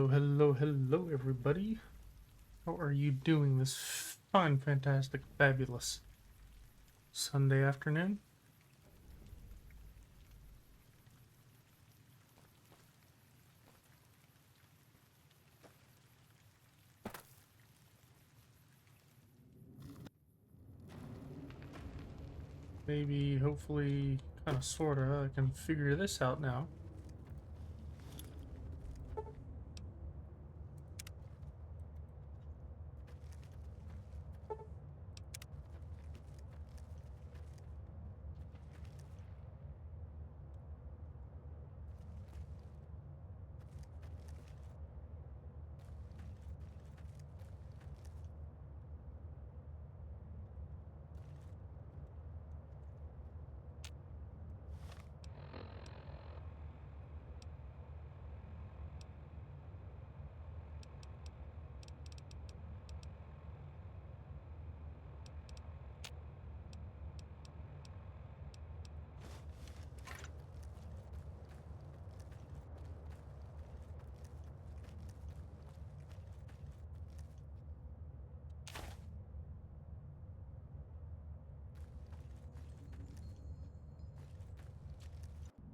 Hello, everybody. How are you doing this fine, fantastic, fabulous Sunday afternoon? Maybe, hopefully, kind of, sort of, I can figure this out now.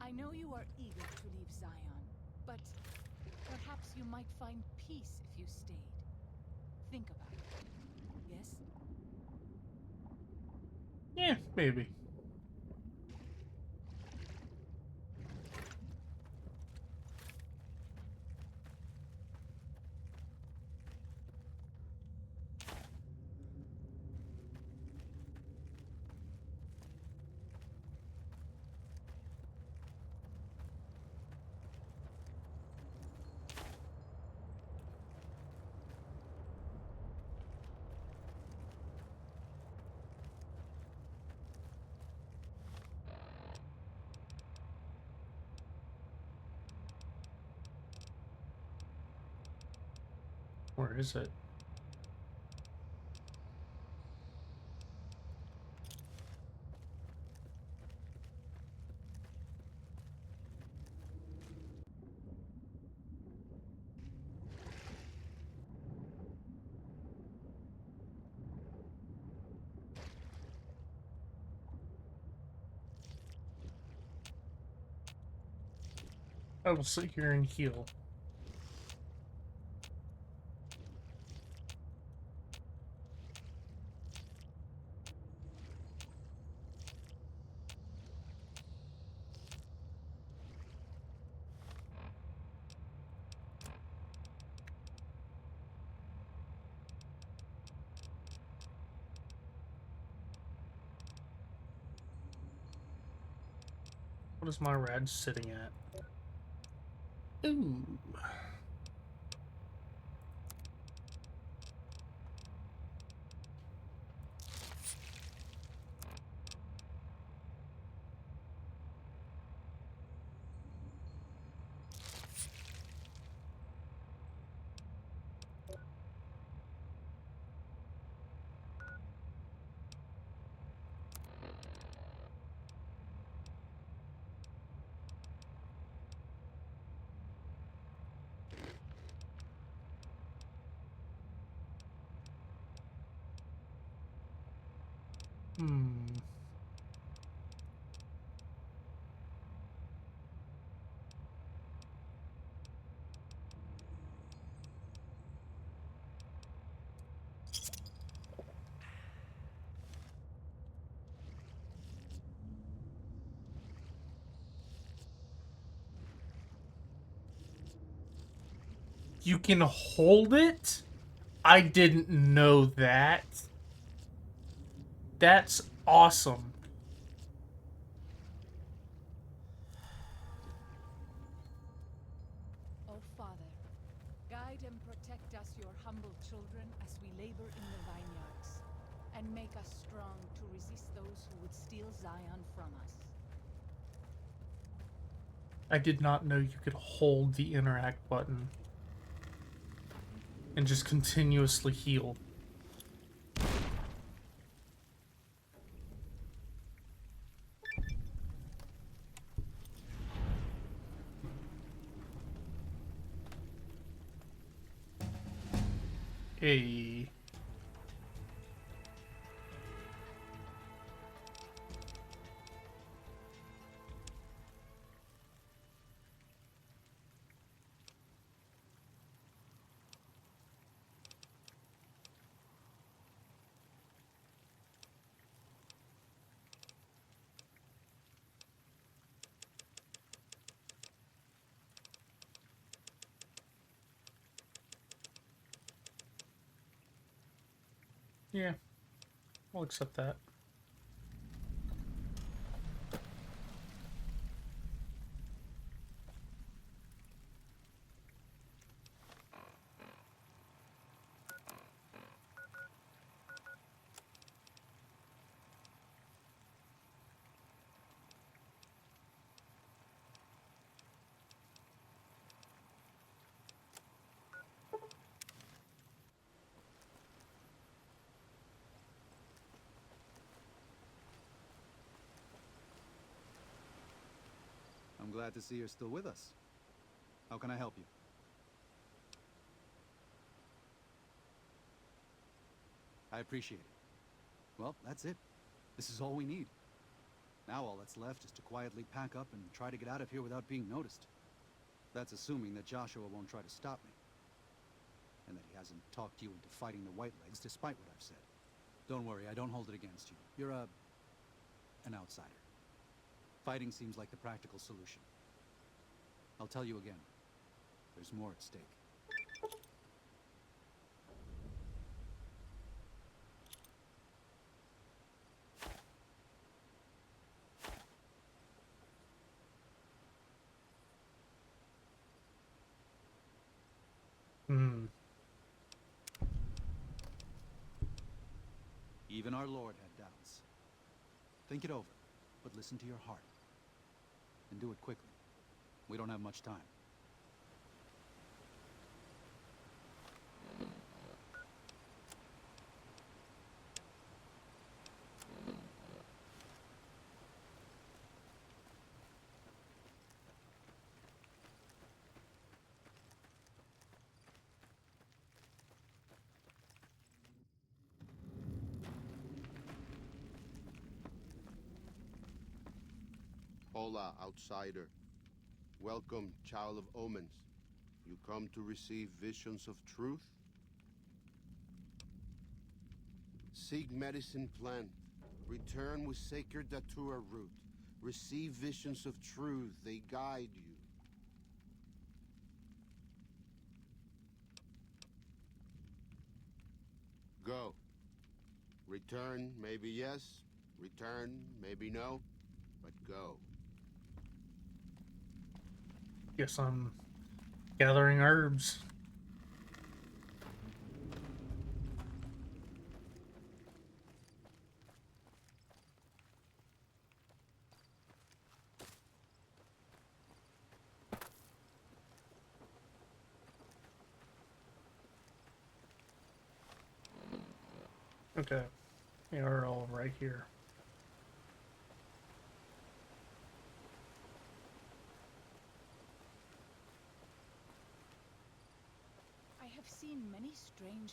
I know you are eager to leave Zion, but perhaps you might find peace if you stayed. Think about it. Yes? Yeah, maybe. Where is it? I will sit here and heal. What is my rad sitting at? Ooh. Hmm. You can hold it? I didn't know that. That's awesome. Oh, Father, guide and protect us, your humble children, as we labor in the vineyards, and make us strong to resist those who would steal Zion from us. I did not know you could hold the interact button and just continuously heal. Hey. Yeah, we'll accept that. I'm glad to see you're still with us. How can I help you? I appreciate it. Well, that's it. This is all we need. Now all that's left is to quietly pack up and try to get out of here without being noticed. That's assuming that Joshua won't try to stop me. And that he hasn't talked you into fighting the Whitelegs despite what I've said. Don't worry, I don't hold it against you. You're an outsider. Fighting seems like the practical solution. I'll tell you again. There's more at stake. Hmm. Even our Lord had doubts. Think it over, but listen to your heart. And do it quickly. We don't have much time. Hola, outsider. Welcome, child of omens. You come to receive visions of truth? Seek medicine plant. Return with sacred datura root. Receive visions of truth. They guide you. Go. Return, maybe yes. Return, maybe no. But go. Guess I'm gathering herbs. Okay. They are all right here. I have seen many strange.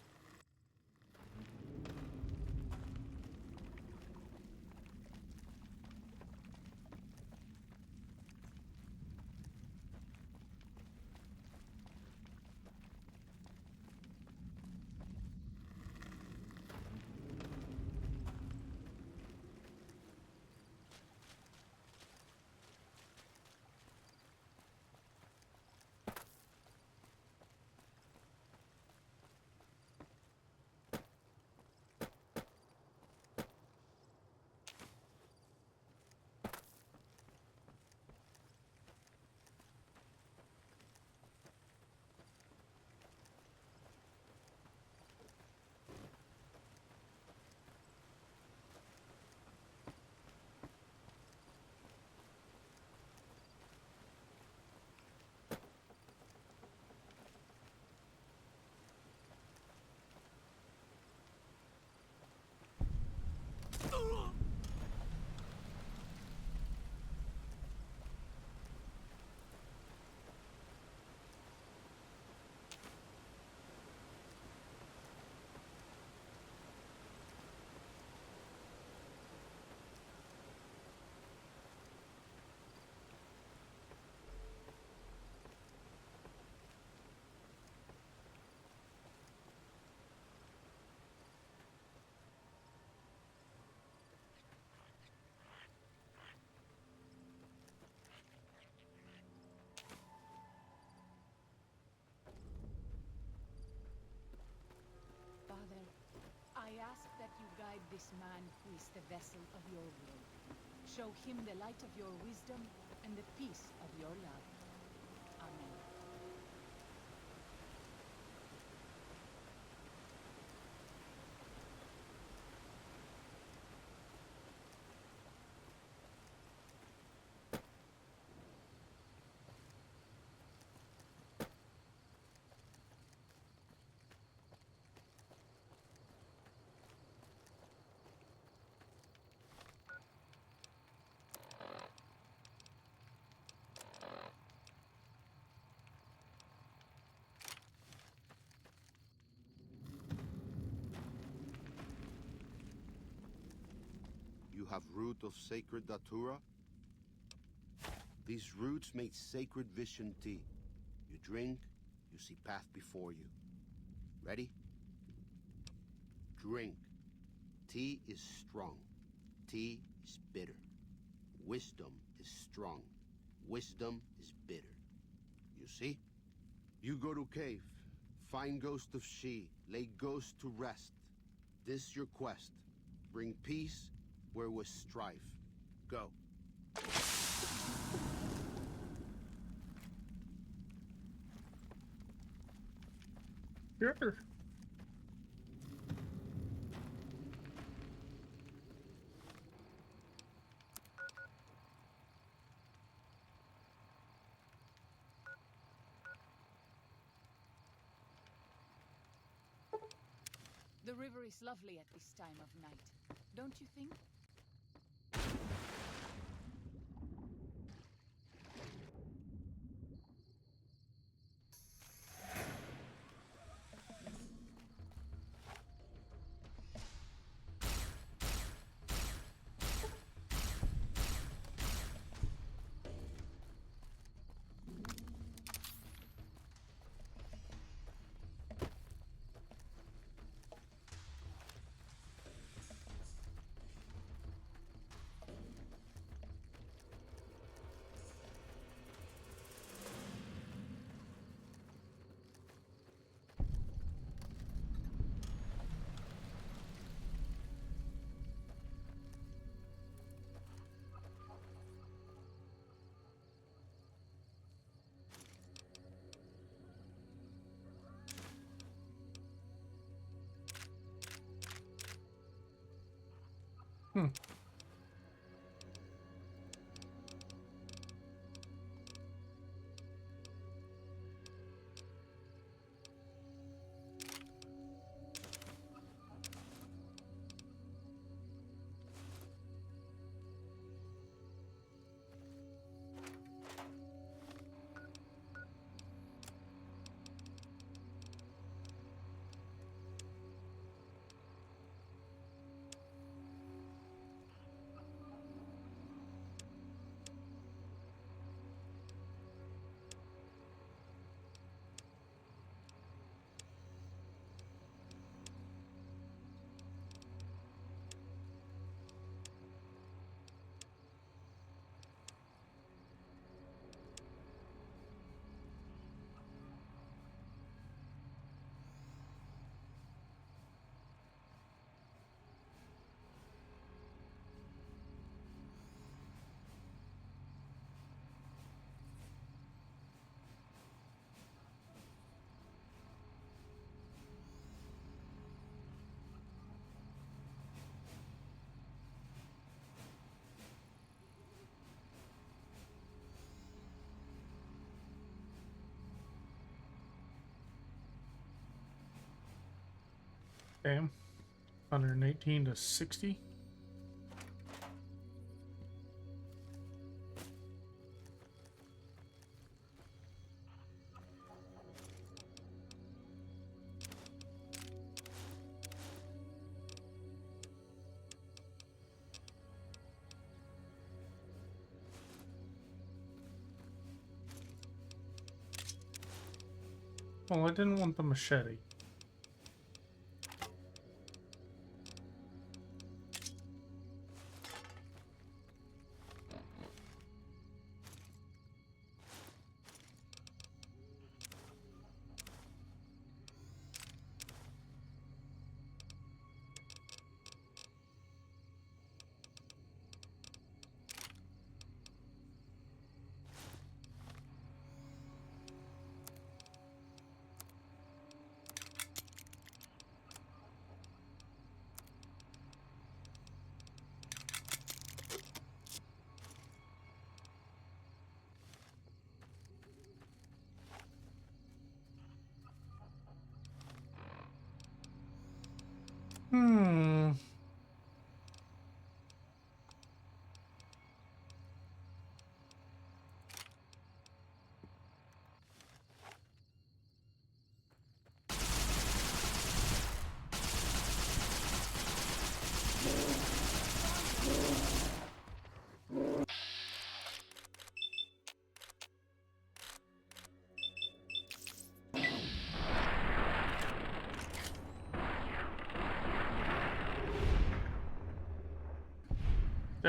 guide this man who is the vessel of your will. Show him the light of your wisdom and the peace of your love. Amen. You have root of sacred datura? These roots make sacred vision tea. You drink, you see path before you. Ready? Drink. Tea is strong. Tea is bitter. Wisdom is strong. Wisdom is bitter. You see? You go to cave. Find ghost of she. Lay ghost to rest. This your quest. Bring peace where was strife. Go. Sure. The river is lovely at this time of night, don't you think? Hmm. Damn. 118 to 60. Well, I didn't want the machete.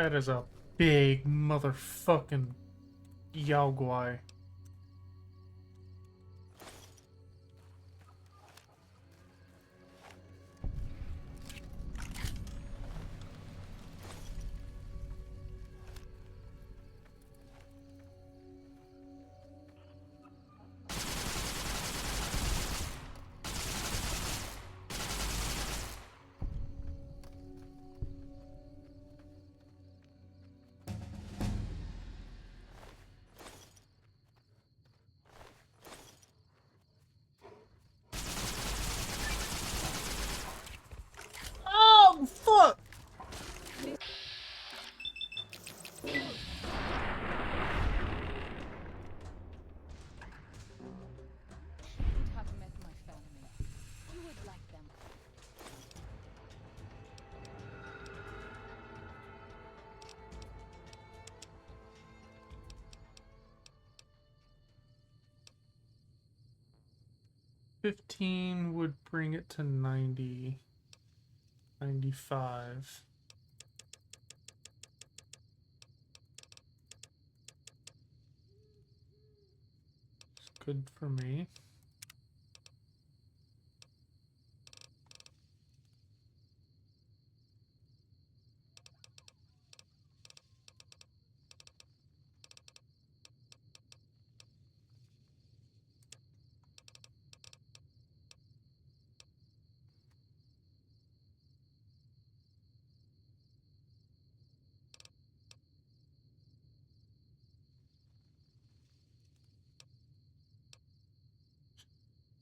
That is a big motherfucking Yaogwai. Oh, fuck! Would have met my family. You would like them. $15 would bring it to 90. 95. It's good for me.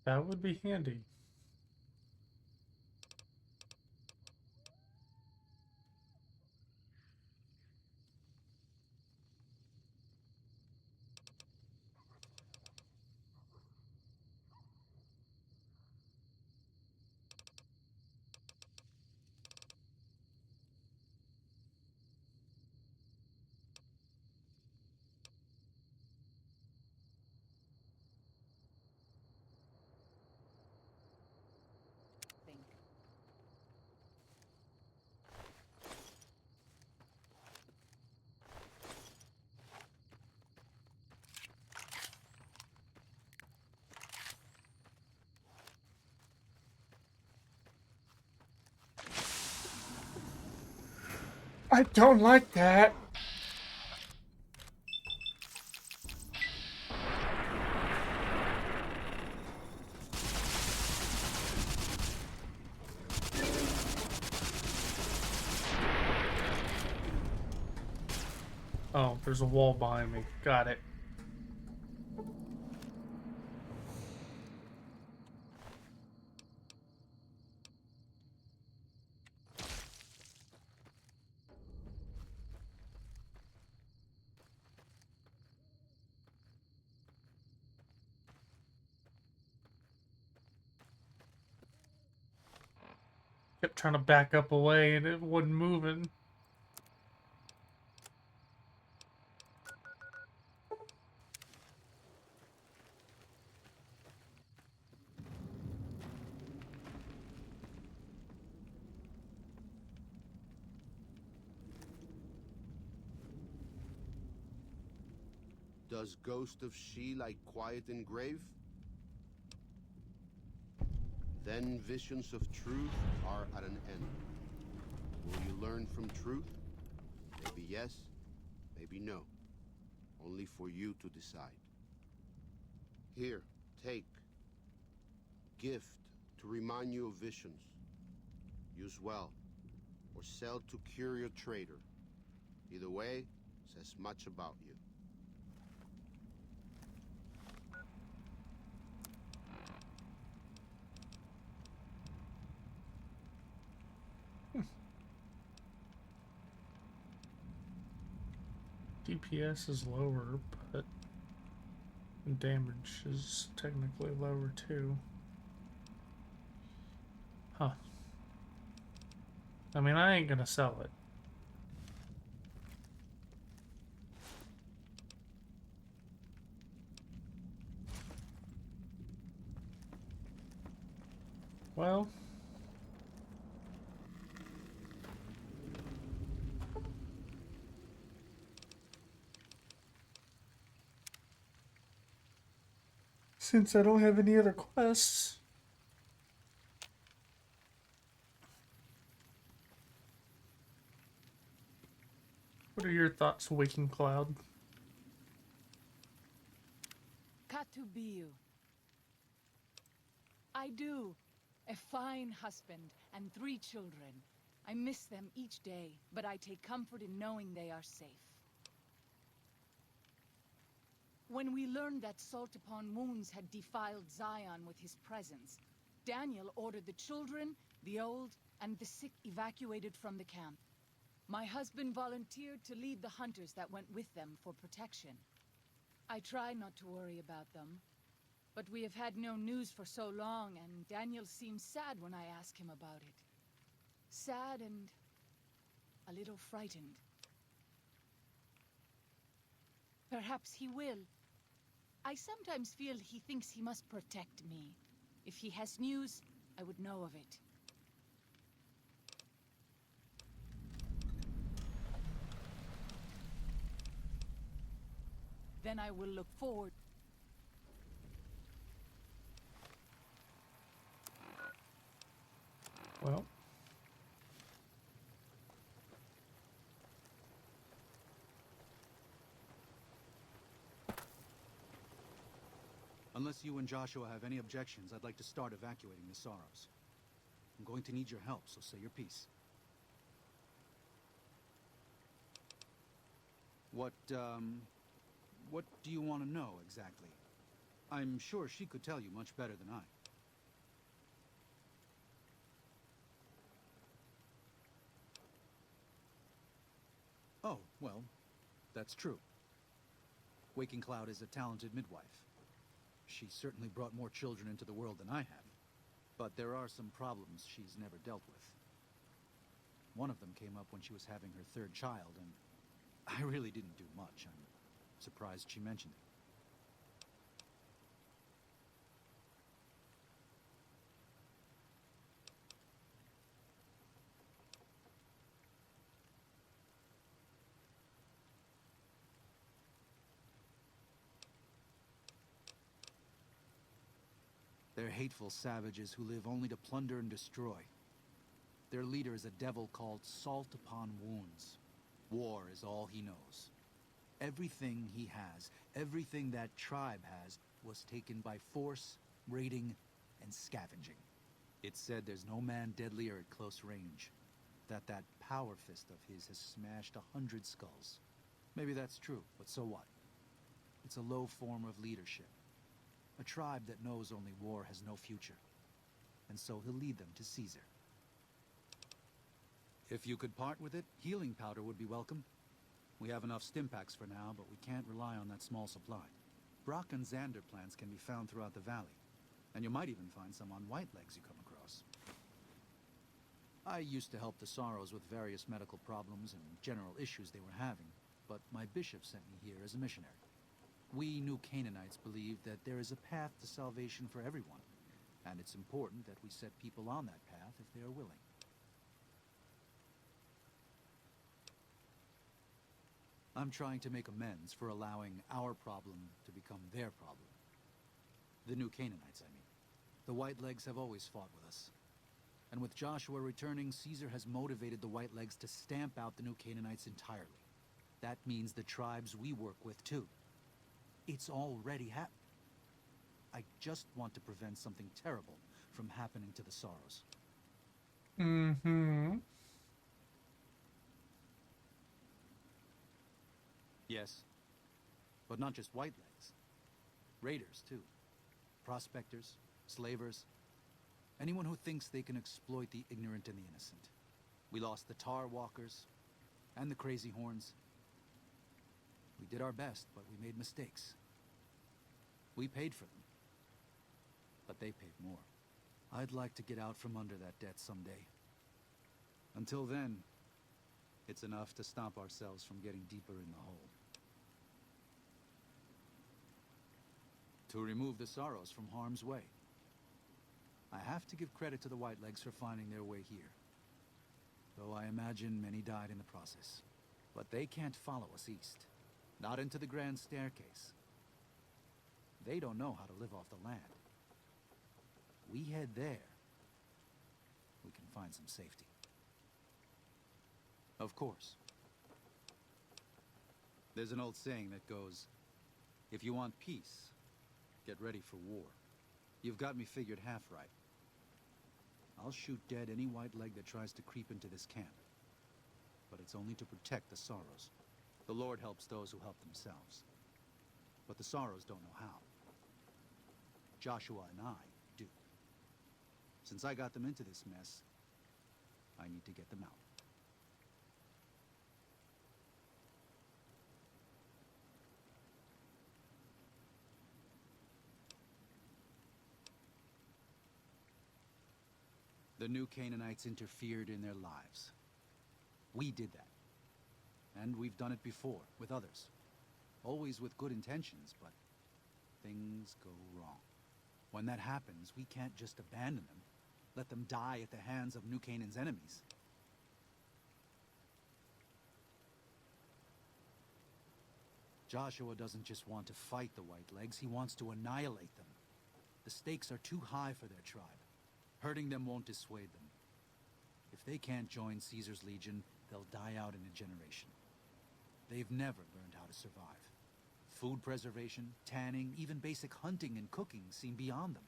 That would be handy. Think. I don't like that. Oh, there's a wall behind me. Got it. Kept trying to back up away and it wasn't moving. Does Ghost of She like quiet and grave? Then visions of truth are at an end. Will you learn from truth? Maybe yes, maybe no. Only for you to decide. Here, take. Gift to remind you of visions. Use well, or sell to Courier trader. Either way, says much about you. DPS is lower, but damage is technically lower too. Huh. I mean, I ain't gonna sell it. Well, Since I don't have any other quests. What are your thoughts, Waking Cloud? Katubiu. I do. A fine husband and 3 children. I miss them each day, but I take comfort in knowing they are safe. When we learned that Salt Upon Wounds had defiled Zion with his presence, Daniel ordered the children, the old, and the sick evacuated from the camp. My husband volunteered to lead the hunters that went with them for protection. I try not to worry about them, but we have had no news for so long, and Daniel seems sad when I ask him about it. Sad and a little frightened. Perhaps he will. I sometimes feel he thinks he must protect me. If he has news, I would know of it. Then I will look forward. Well, Unless you and Joshua have any objections, I'd like to start evacuating the Sorrows. I'm going to need your help, so say your piece. What do you want to know, exactly? I'm sure she could tell you much better than I. Oh, well, that's true. Waking Cloud is a talented midwife. She certainly brought more children into the world than I have. But there are some problems she's never dealt with. One of them came up when she was having her 3rd child, and I really didn't do much. I'm surprised she mentioned it. They're hateful savages who live only to plunder and destroy. Their leader is a devil called Salt Upon Wounds. War is all he knows. Everything he has, everything that tribe has, was taken by force, raiding, and scavenging. It's said there's no man deadlier at close range. That power fist of his has smashed 100 skulls. Maybe that's true, but so what? It's a low form of leadership. A tribe that knows only war has no future. And so he'll lead them to Caesar. If you could part with it, healing powder would be welcome. We have enough stim packs for now, but we can't rely on that small supply. Brock and Xander plants can be found throughout the valley. And you might even find some on Whitelegs you come across. I used to help the Sorrows with various medical problems and general issues they were having, but my bishop sent me here as a missionary. We New Canaanites believe that there is a path to salvation for everyone, and it's important that we set people on that path if they are willing. I'm trying to make amends for allowing our problem to become their problem. The New Canaanites, I mean. The Whitelegs have always fought with us. And with Joshua returning, Caesar has motivated the Whitelegs to stamp out the New Canaanites entirely. That means the tribes we work with, too. It's already happened. I just want to prevent something terrible from happening to the Sorrows. mm-hmm. Yes. But not just Whitelegs. Raiders, too. Prospectors, slavers. Anyone who thinks they can exploit the ignorant and the innocent. We lost the Tar Walkers and the Crazy Horns. We did our best, but we made mistakes. We paid for them. But they paid more. I'd like to get out from under that debt someday. Until then, it's enough to stop ourselves from getting deeper in the hole. To remove the Sorrows from harm's way. I have to give credit to the Whitelegs for finding their way here. Though I imagine many died in the process. But they can't follow us east. Not into the Grand Staircase. They don't know how to live off the land. We head there, we can find some safety. Of course. There's an old saying that goes, if you want peace, get ready for war. You've got me figured half right. I'll shoot dead any white leg that tries to creep into this camp. But it's only to protect the Sorrows. The Lord helps those who help themselves. But the Sorrows don't know how. Joshua and I do. Since I got them into this mess, I need to get them out. The new Canaanites interfered in their lives. We did that. And we've done it before, with others. Always with good intentions, but things go wrong. When that happens, we can't just abandon them, let them die at the hands of New Canaan's enemies. Joshua doesn't just want to fight the Whitelegs, he wants to annihilate them. The stakes are too high for their tribe. Hurting them won't dissuade them. If they can't join Caesar's legion, they'll die out in a generation. They've never learned how to survive. Food preservation, tanning, even basic hunting and cooking seem beyond them.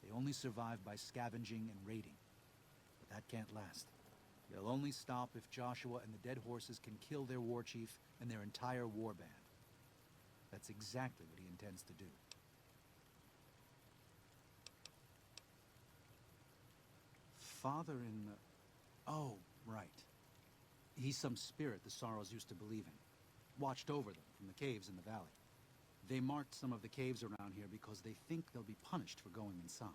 They only survive by scavenging and raiding. But that can't last. They'll only stop if Joshua and the dead horses can kill their war chief and their entire war band. That's exactly what he intends to do. Father in... Oh, right. He's some spirit the Sorrows used to believe in. Watched over them from the caves in the valley. They marked some of the caves around here because they think they'll be punished for going inside.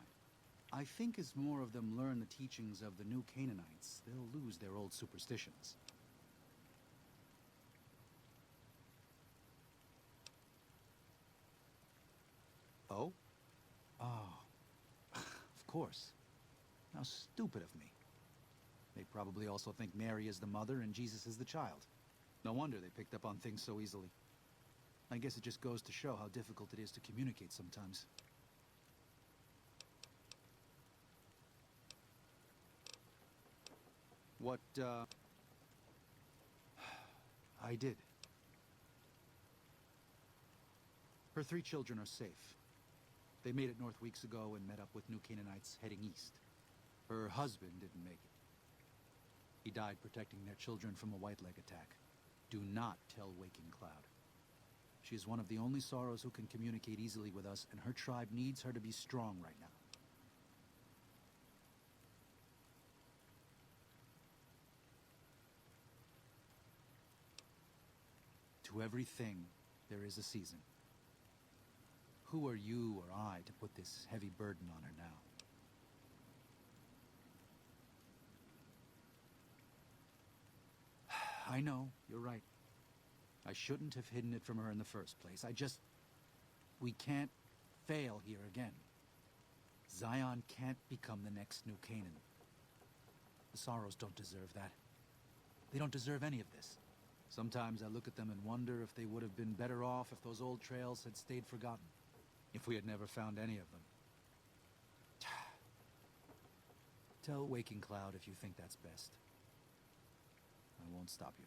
I think as more of them learn the teachings of the new Canaanites, they'll lose their old superstitions. Oh? Oh. Of course. How stupid of me. They probably also think Mary is the mother and Jesus is the child. No wonder they picked up on things so easily. I guess it just goes to show how difficult it is to communicate sometimes. What, I did. Her 3 children are safe. They made it north weeks ago and met up with new Canaanites heading east. Her husband didn't make it. He died protecting their children from a white-leg attack. Do not tell Waking Cloud. She is one of the only Sorrows who can communicate easily with us, and her tribe needs her to be strong right now. To everything, there is a season. Who are you or I to put this heavy burden on her now? I know, you're right. I shouldn't have hidden it from her in the first place. We can't fail here again. Zion can't become the next New Canaan. The Sorrows don't deserve that. They don't deserve any of this. Sometimes I look at them and wonder if they would have been better off if those old trails had stayed forgotten. If we had never found any of them. Tell Waking Cloud if you think that's best. I won't stop you.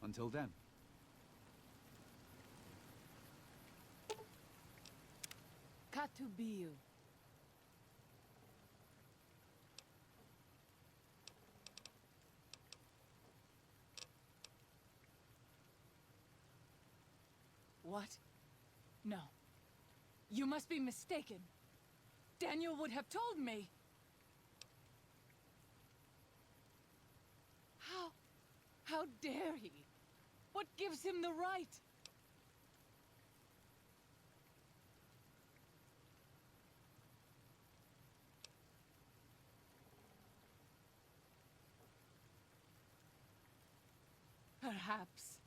Until then. Katubiu. What? No. You must be mistaken. Daniel would have told me. How dare he? What gives him the right? Perhaps.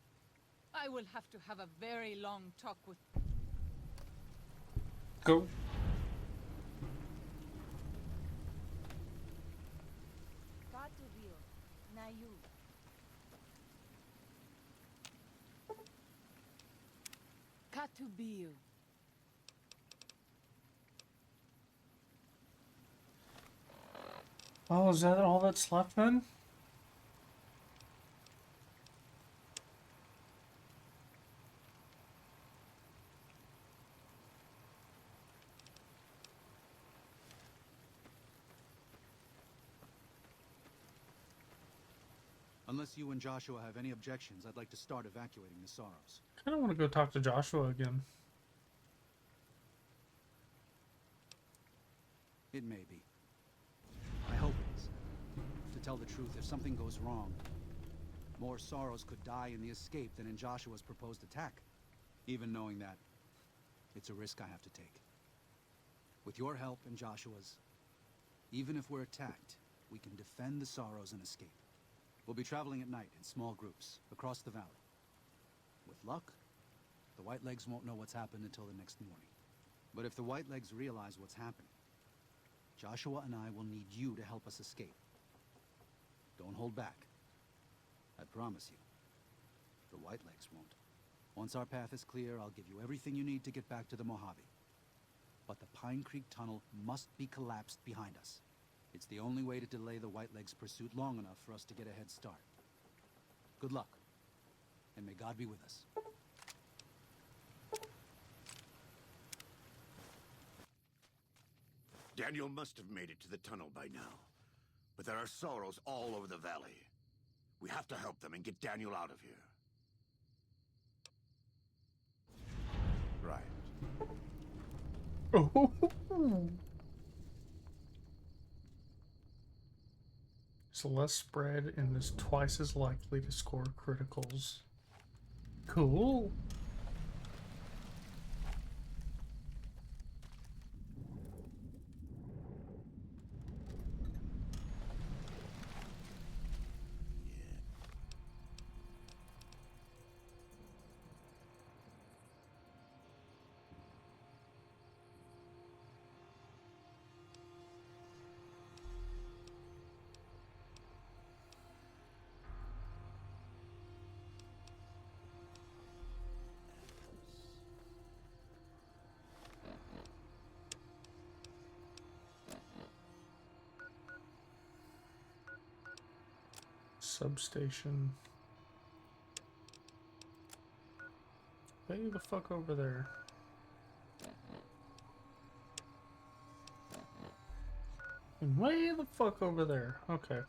I will have to have a very long talk with... Go. Katubiu, Nayu. to be you. Oh, is that all that's left then? Unless you and Joshua have any objections, I'd like to start evacuating the Sorrows. I kind of want to go talk to Joshua again. It may be. I hope it is. To tell the truth, if something goes wrong, more Sorrows could die in the escape than in Joshua's proposed attack. Even knowing that, it's a risk I have to take. With your help and Joshua's, even if we're attacked, we can defend the Sorrows and escape. We'll be traveling at night in small groups across the valley. With luck, the Whitelegs won't know what's happened until the next morning. But if the Whitelegs realize what's happening, Joshua and I will need you to help us escape. Don't hold back. I promise you, the Whitelegs won't. Once our path is clear, I'll give you everything you need to get back to the Mojave. But the Pine Creek Tunnel must be collapsed behind us. It's the only way to delay the Whitelegs' pursuit long enough for us to get a head start. Good luck, and may God be with us. Daniel must have made it to the tunnel by now. But there are Sorrows all over the valley. We have to help them and get Daniel out of here. Right. Oh. It's less spread and is twice as likely to score criticals. Cool. Substation. Way the fuck over there. And way the fuck over there. Okay.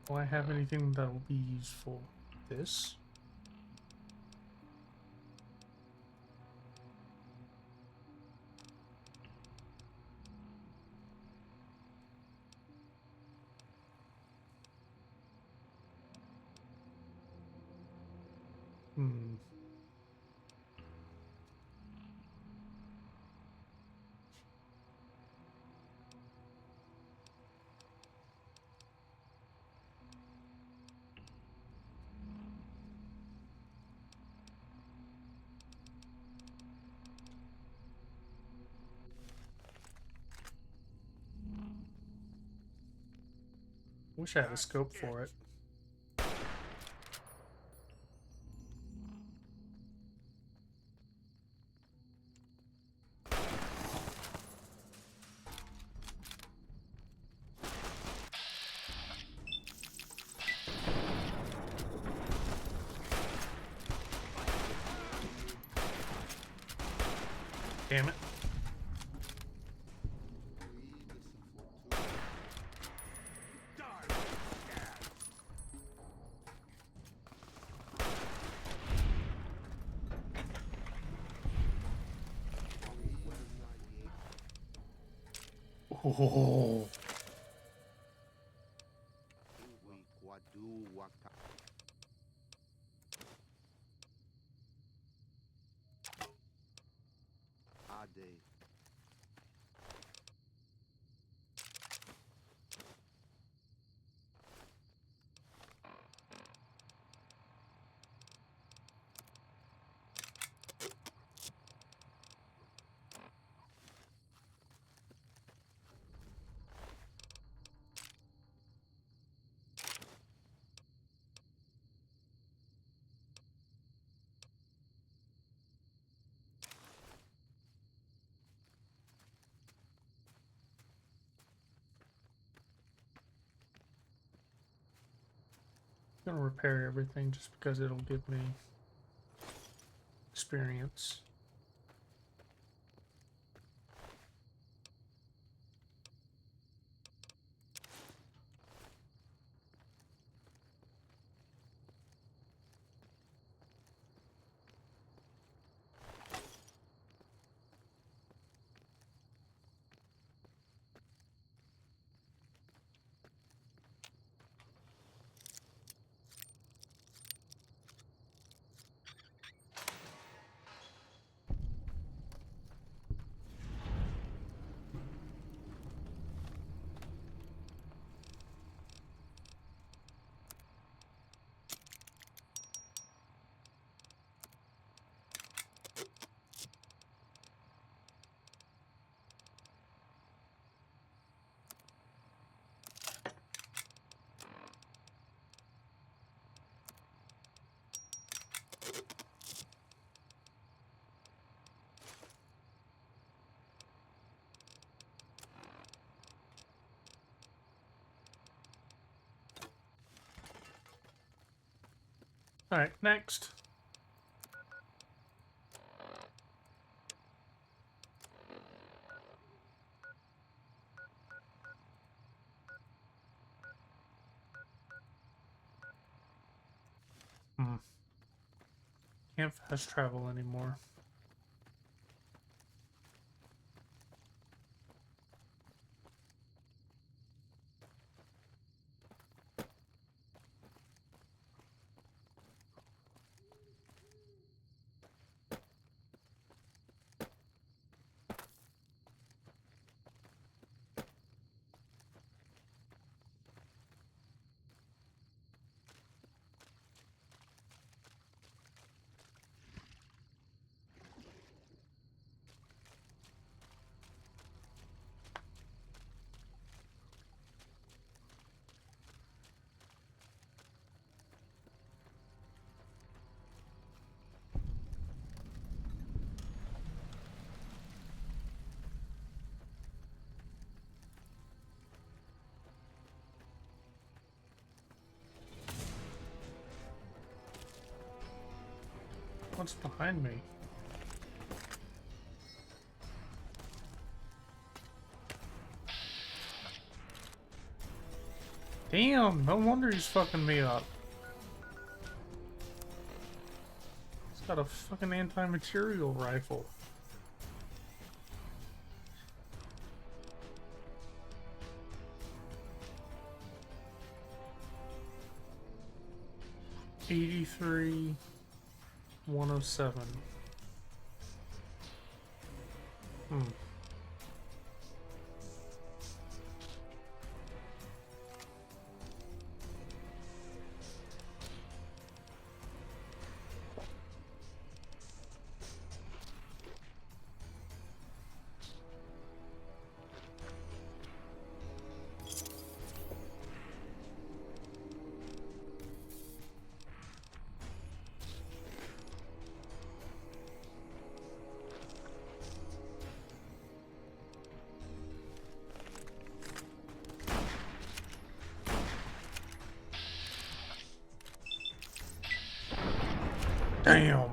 Do I have anything that will be useful? This? Hmm. Wish I had a scope for it. Damn it. Oh. I'm gonna repair everything just because it'll give me experience. Alright, next. Can't fast travel anymore. What's behind me? Damn, no wonder he's fucking me up. He's got a fucking anti-material rifle. $83, $107. Damn.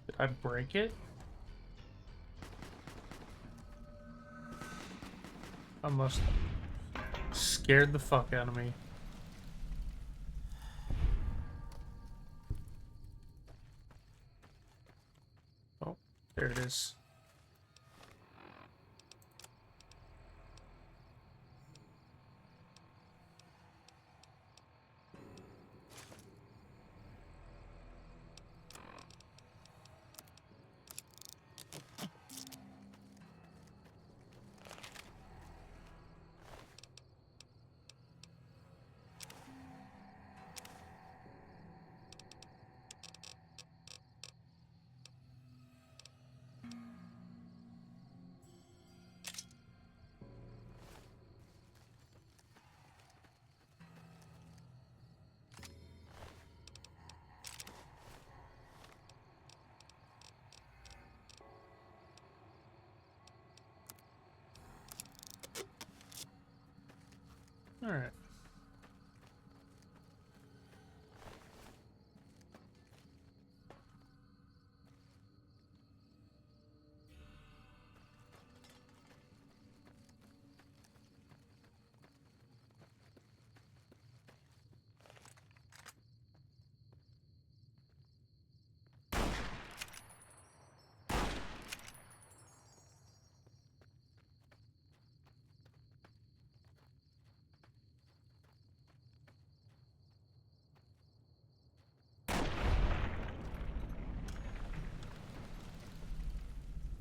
Did I break it? I must have scared the fuck out of me. Oh, there it is. All right.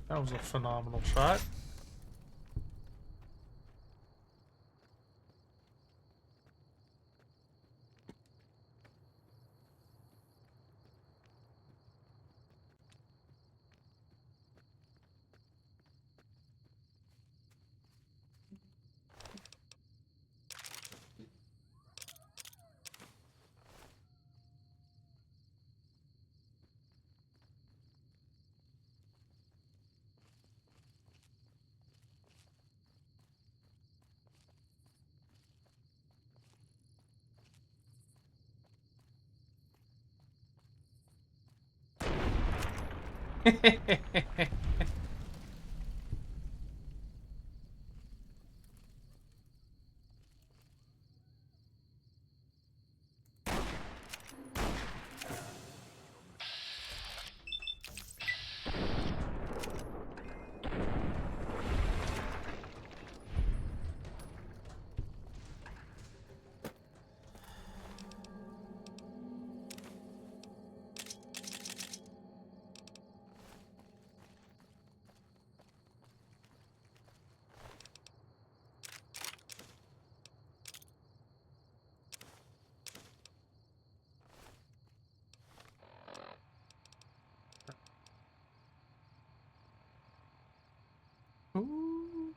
That was a phenomenal shot. Ooh.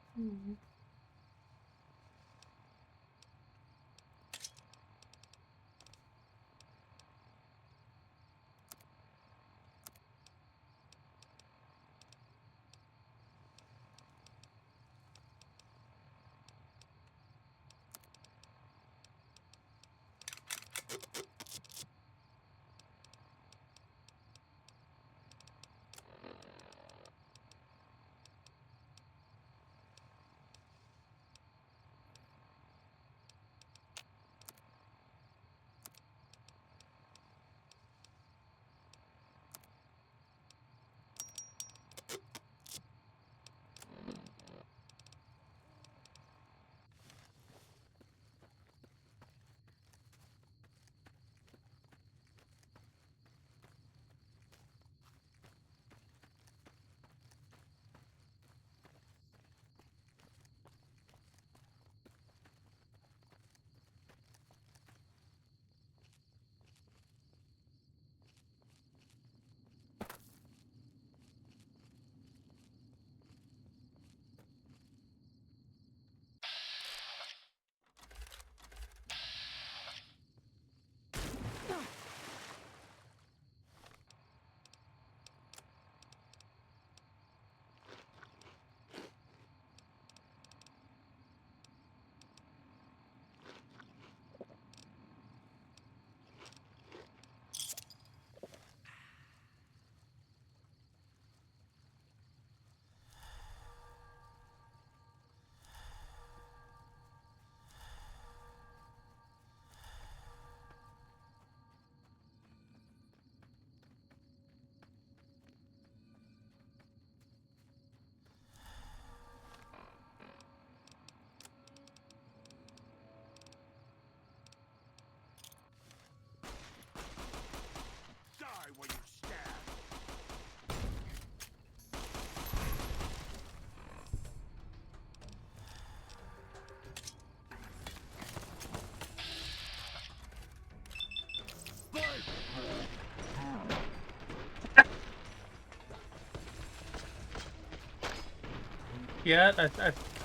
yet.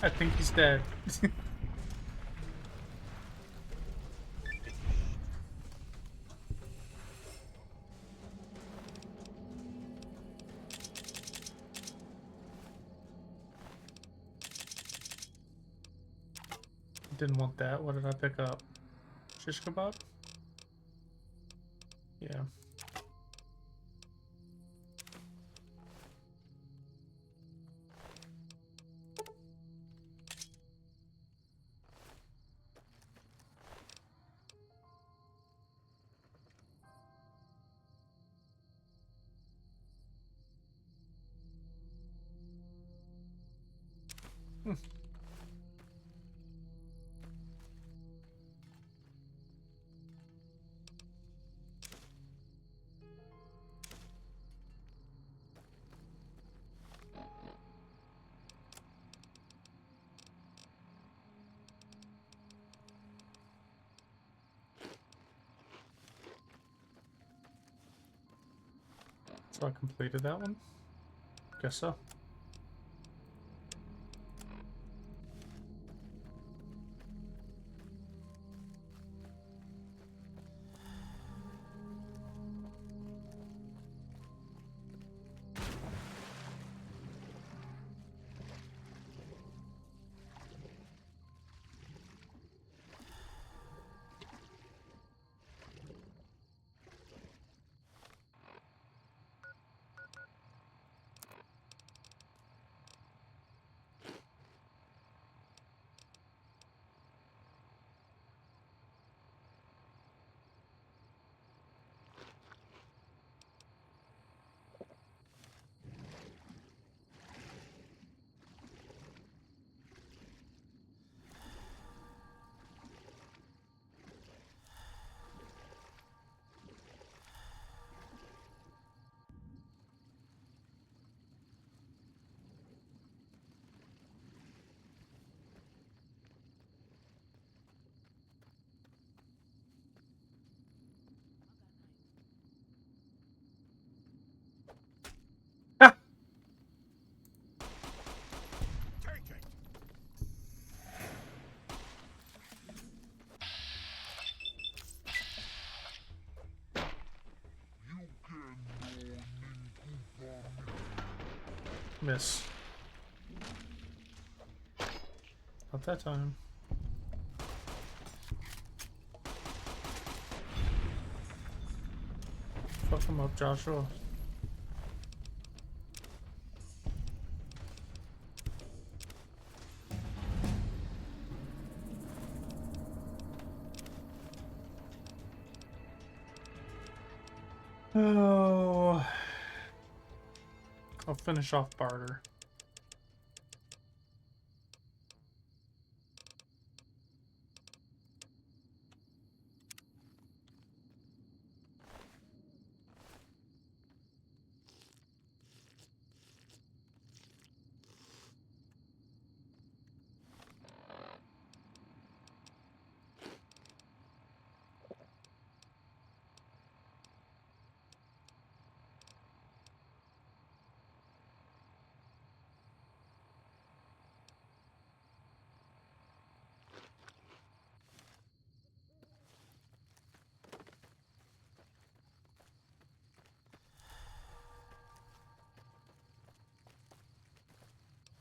I think he's dead. Didn't want that. What did I pick up? Shish kebab? Yeah. So I completed that one? Guess so. Ah! Take it! Miss. Not that time. Fuck him up, Joshua. Oh. I'll finish off barter.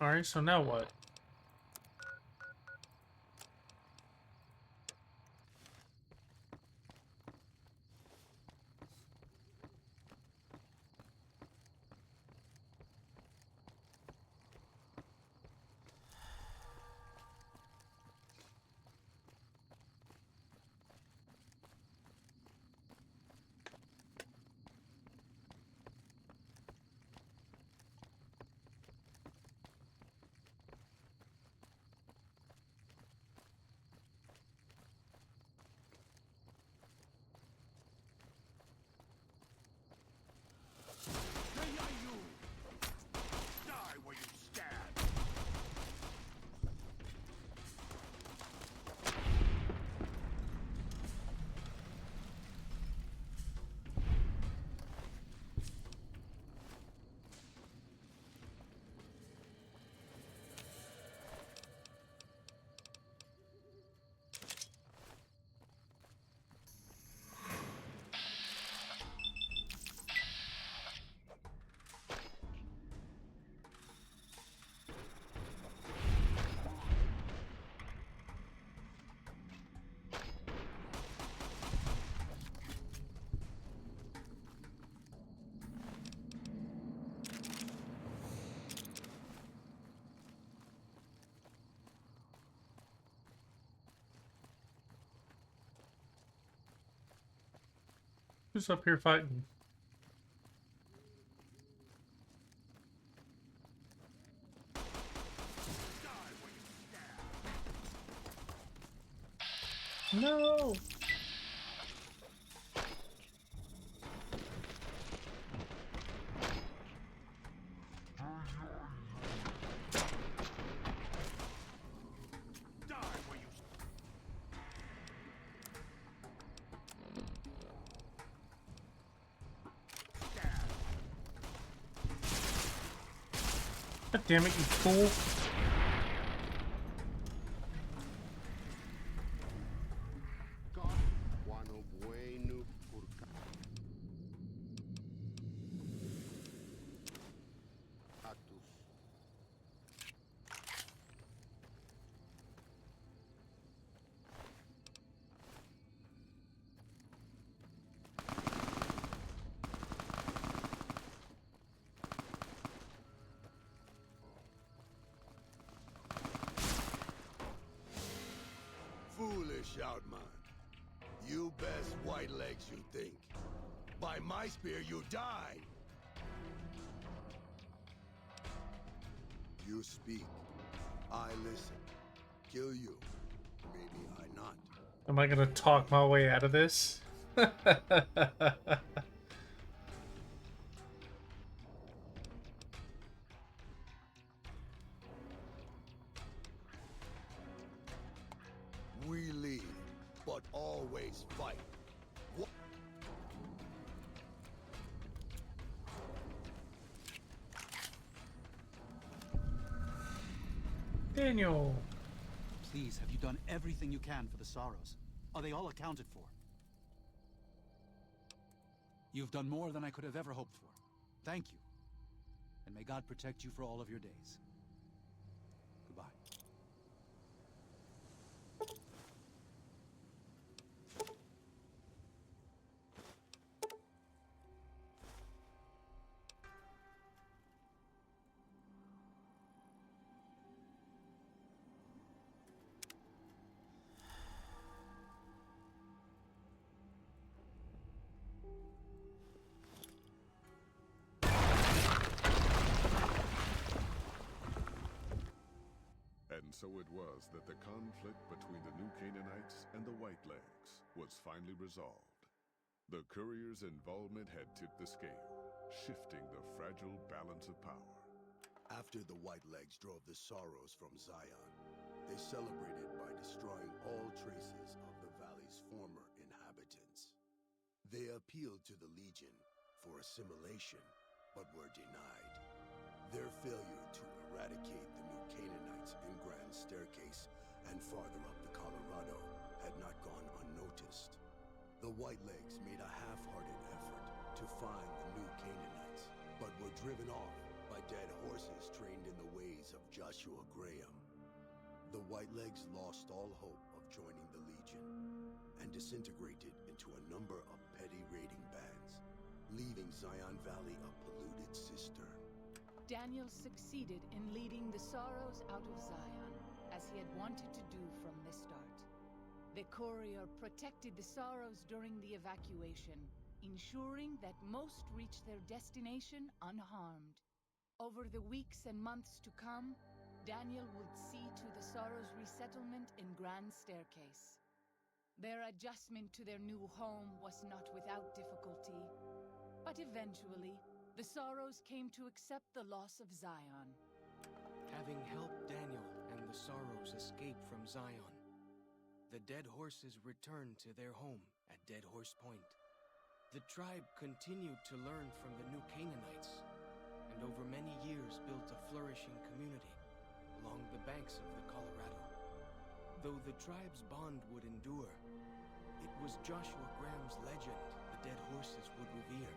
Alright, so now what? Who's up here fighting? No! God damn it, you fool! Foolish Outman. You best white legs you think. By my spear you die. You speak. I listen. Kill you. Maybe I not. Am I gonna talk my way out of this? We leave, but always fight. Daniel! Please, have you done everything you can for the Sorrows? Are they all accounted for? You've done more than I could have ever hoped for. Thank you. And may God protect you for all of your days. Goodbye. And so it was that the conflict between the New Canaanites and the Whitelegs was finally resolved. The Courier's involvement had tipped the scale, shifting the fragile balance of power. After the Whitelegs drove the Sorrows from Zion, they celebrated by destroying all traces of the valley's former inhabitants. They appealed to the Legion for assimilation, but were denied. Their failure to eradicate the New Canaanites in Grand Staircase and farther up the Colorado had not gone unnoticed. The Whitelegs made a half-hearted effort to find the New Canaanites, but were driven off by dead horses trained in the ways of Joshua Graham. The Whitelegs lost all hope of joining the Legion and disintegrated into a number of petty raiding bands, leaving Zion Valley a polluted cistern. Daniel succeeded in leading the Sorrows out of Zion, as he had wanted to do from the start. The Courier protected the Sorrows during the evacuation, ensuring that most reached their destination unharmed. Over the weeks and months to come, Daniel would see to the Sorrows' resettlement in Grand Staircase. Their adjustment to their new home was not without difficulty, but eventually, the Sorrows came to accept the loss of Zion. Having helped Daniel and the Sorrows escape from Zion, the Dead Horses returned to their home at Dead Horse Point. The tribe continued to learn from the New Canaanites, and over many years built a flourishing community along the banks of the Colorado. Though the tribe's bond would endure, it was Joshua Graham's legend the Dead Horses would revere,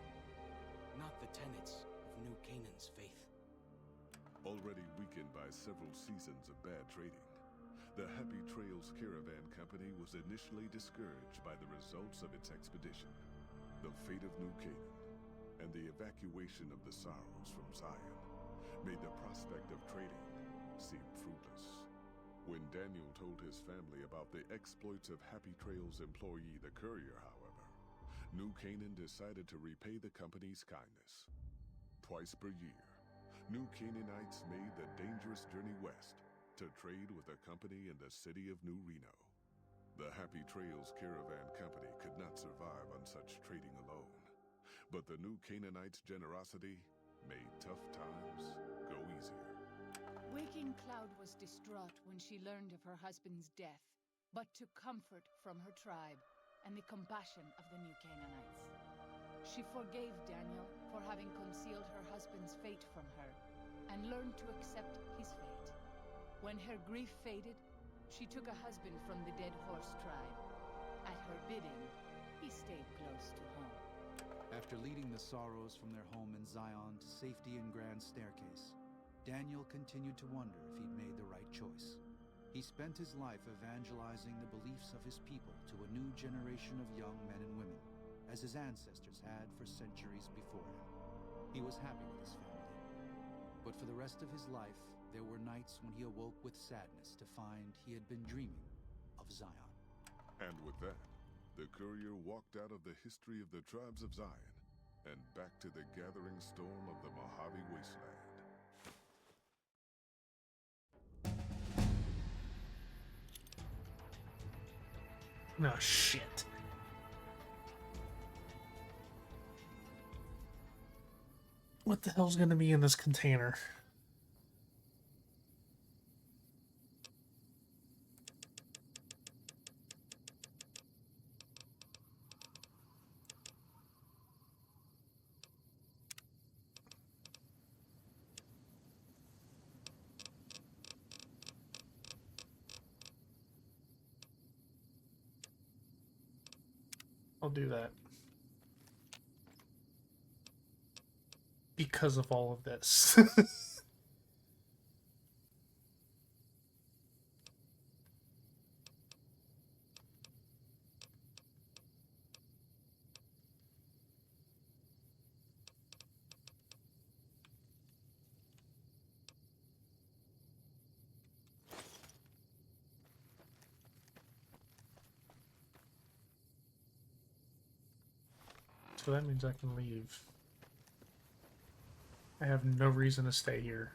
not the tenets of New Canaan's faith. Already weakened by several seasons of bad trading, the Happy Trails Caravan Company was initially discouraged by the results of its expedition, the fate of New Canaan, and the evacuation of the Sorrows from Zion made the prospect of trading seem fruitless. When Daniel told his family about the exploits of Happy Trails employee the Courier, however, New Canaan decided to repay the company's kindness. Twice per year, New Canaanites made the dangerous journey west to trade with a company in the city of New Reno. The Happy Trails Caravan Company could not survive on such trading alone. But the New Canaanites' generosity made tough times go easier. Waking Cloud was distraught when she learned of her husband's death, but took comfort from her tribe and the compassion of the New Canaanites. She forgave Daniel for having concealed her husband's fate from her, and learned to accept his fate. When her grief faded, she took a husband from the Dead Horse tribe. At her bidding, he stayed close to home. After leading the Sorrows from their home in Zion to safety in Grand Staircase, Daniel continued to wonder if he'd made the right choice. He spent his life evangelizing the beliefs of his people to a new generation of young men and women, as his ancestors had for centuries before him. He was happy with his family. But for the rest of his life, there were nights when he awoke with sadness to find he had been dreaming of Zion. And with that, the Courier walked out of the history of the tribes of Zion and back to the gathering storm of the Mojave Wasteland. No shit. What the hell's gonna be in this container? I'll do that. Because of all of this. So that means I can leave. I have no reason to stay here.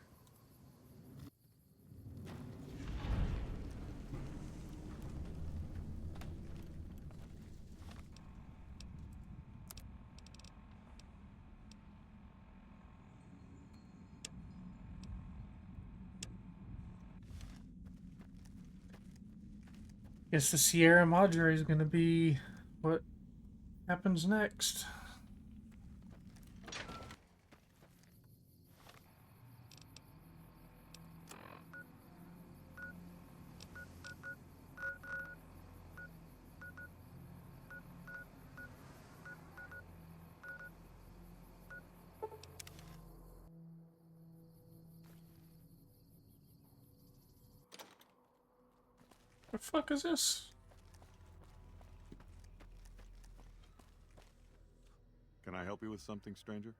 Guess the Sierra Madre is going to be what happens next. The fuck is this? Can I help you with something, stranger?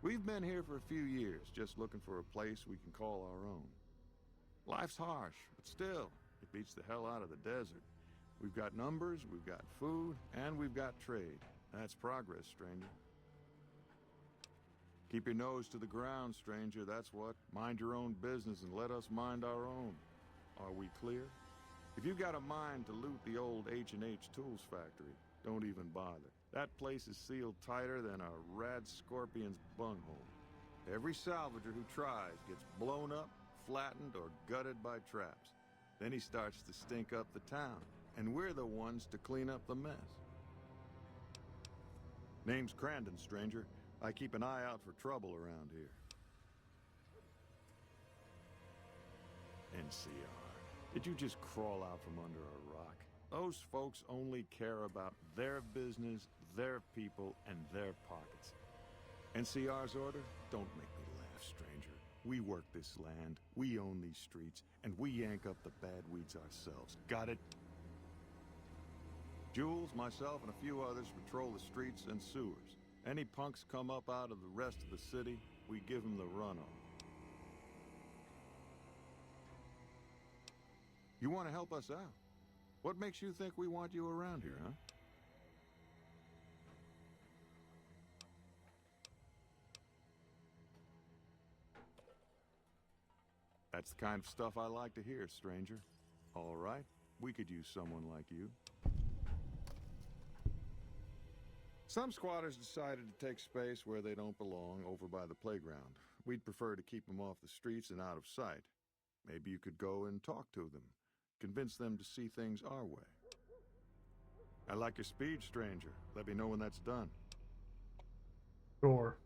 We've been here for a few years, just looking for a place we can call our own. Life's harsh, but still, it beats the hell out of the desert. We've got numbers, we've got food, and we've got trade. That's progress, stranger. Keep your nose to the ground, stranger, that's what. Mind your own business and let us mind our own. Are we clear? If you've got a mind to loot the old H&H Tools factory, don't even bother. That place is sealed tighter than a rad scorpion's bunghole. Every salvager who tries gets blown up, flattened, or gutted by traps. Then he starts to stink up the town, and we're the ones to clean up the mess. Name's Crandon, stranger. I keep an eye out for trouble around here. NCR. Did you just crawl out from under a rock? Those folks only care about their business, their people, and their pockets. NCR's order? Don't make me laugh, stranger. We work this land, we own these streets, and we yank up the bad weeds ourselves. Got it? Jules, myself, and a few others patrol the streets and sewers. Any punks come up out of the rest of the city, we give them the run-on. You want to help us out? What makes you think we want you around here, huh? That's the kind of stuff I like to hear, stranger. All right, we could use someone like you. Some squatters decided to take space where they don't belong over by the playground. We'd prefer to keep them off the streets and out of sight. Maybe you could go and talk to them, convince them to see things our way. I like your speed, stranger. Let me know when that's done. Sure.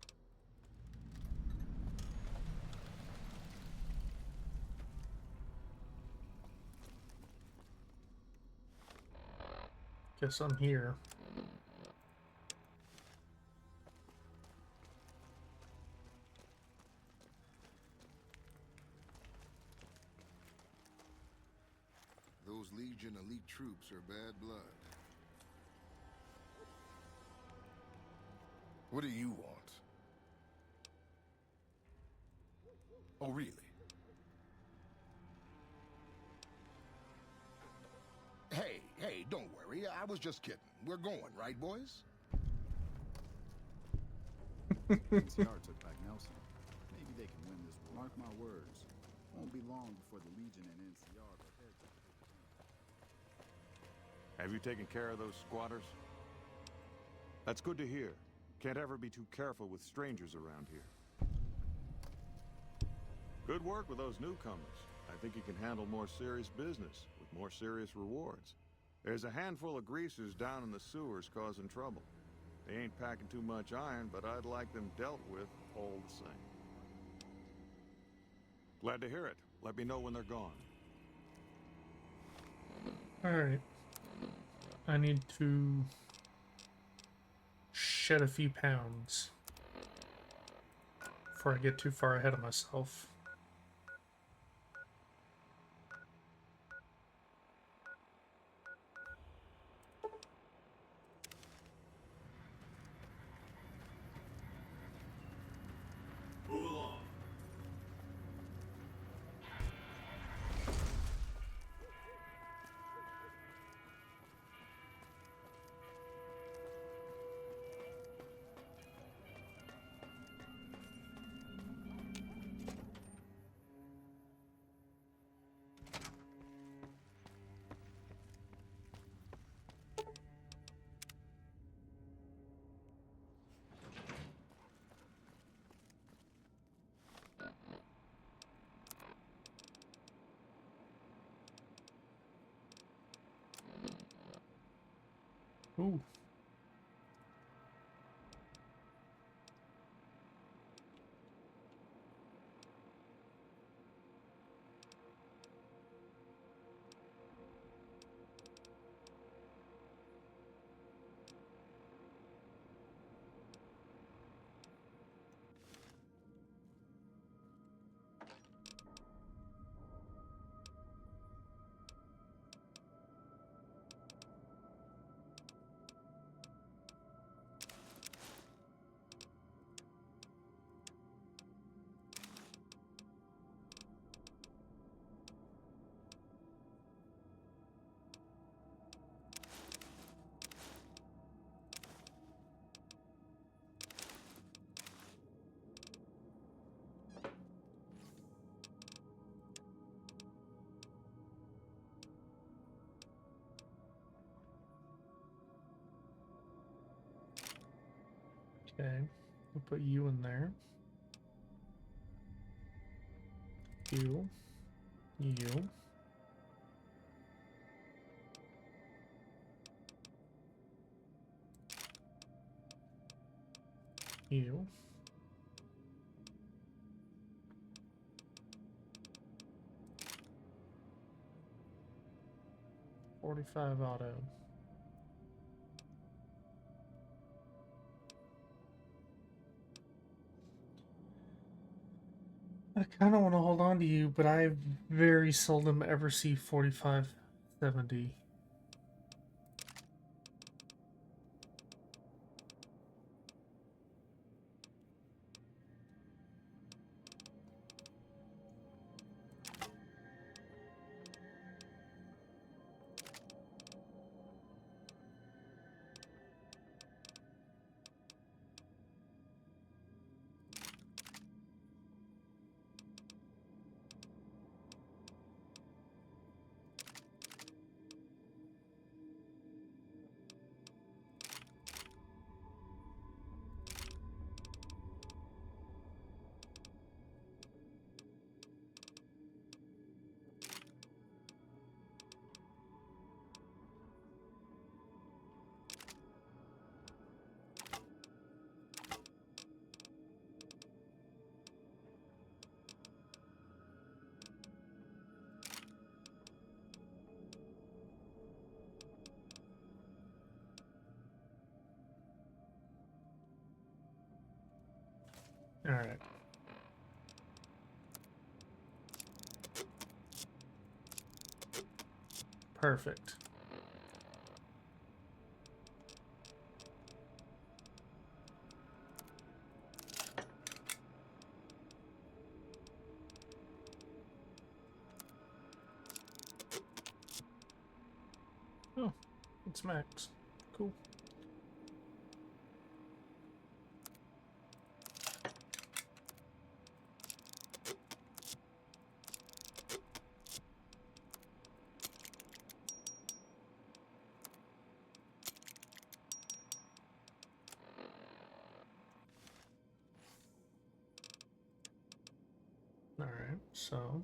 Guess I'm here. Those Legion elite troops are bad blood. What do you want? Oh, really? Hey, don't worry. I was just kidding. We're going, right, boys? NCR took back Nelson. Maybe they can win this war. Mark my words. Won't be long before the Legion and NCR are heads up. Have you taken care of those squatters? That's good to hear. Can't ever be too careful with strangers around here. Good work with those newcomers. I think you can handle more serious business with more serious rewards. There's a handful of greasers down in the sewers causing trouble. They ain't packing too much iron, but I'd like them dealt with all the same. Glad to hear it. Let me know when they're gone. Alright. I need to shed a few pounds before I get too far ahead of myself. Ooh. Okay, we'll put you in there. You. You. You. .45 auto. I kind of want to hold on to you, but I very seldom ever see 4570. Alright. Perfect. Oh, it's max. Cool. Alright, so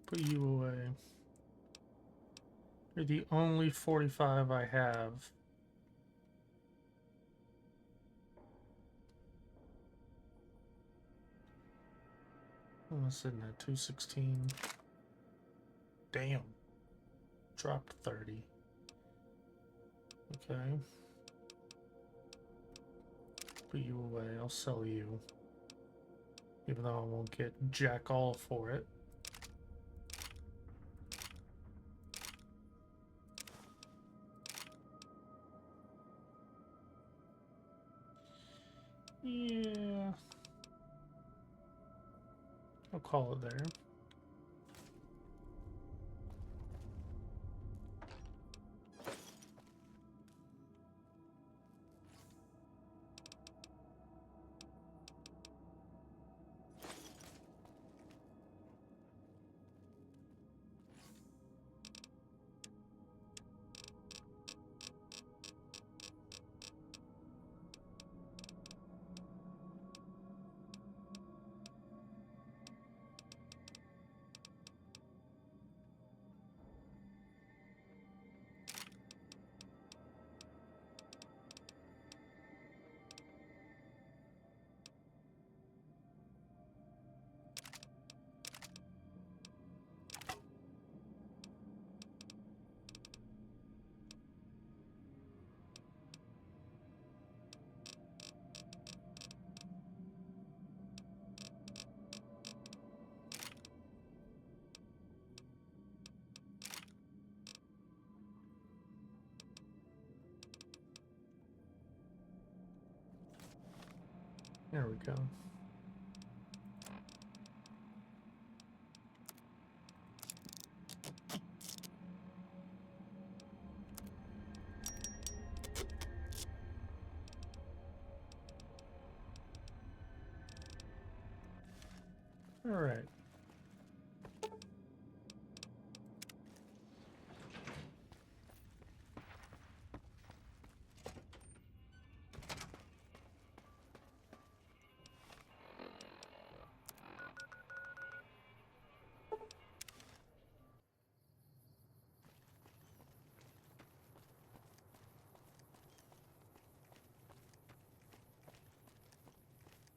put you away. You're the only 45 I have. I'm sitting at 216. Damn. Dropped 30. Okay. Put you away. I'll sell you. Even though I won't get jack all for it. Yeah. I'll call it there. There we go. All right.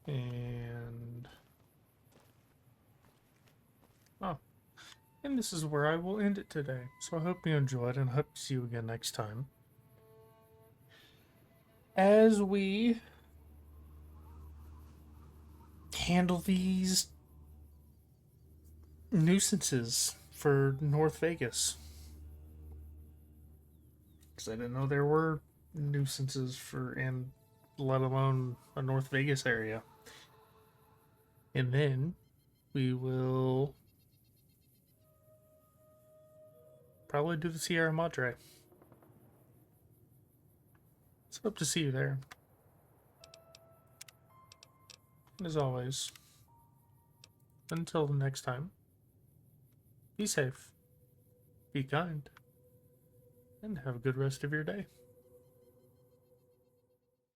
And and this is where I will end it today. So I hope you enjoyed and hope to see you again next time. As we handle these nuisances for North Vegas. Because I didn't know there were nuisances for, and let alone a North Vegas area. And then we will probably do the Sierra Madre. So hope to see you there. And as always, until the next time, be safe, be kind, and have a good rest of your day.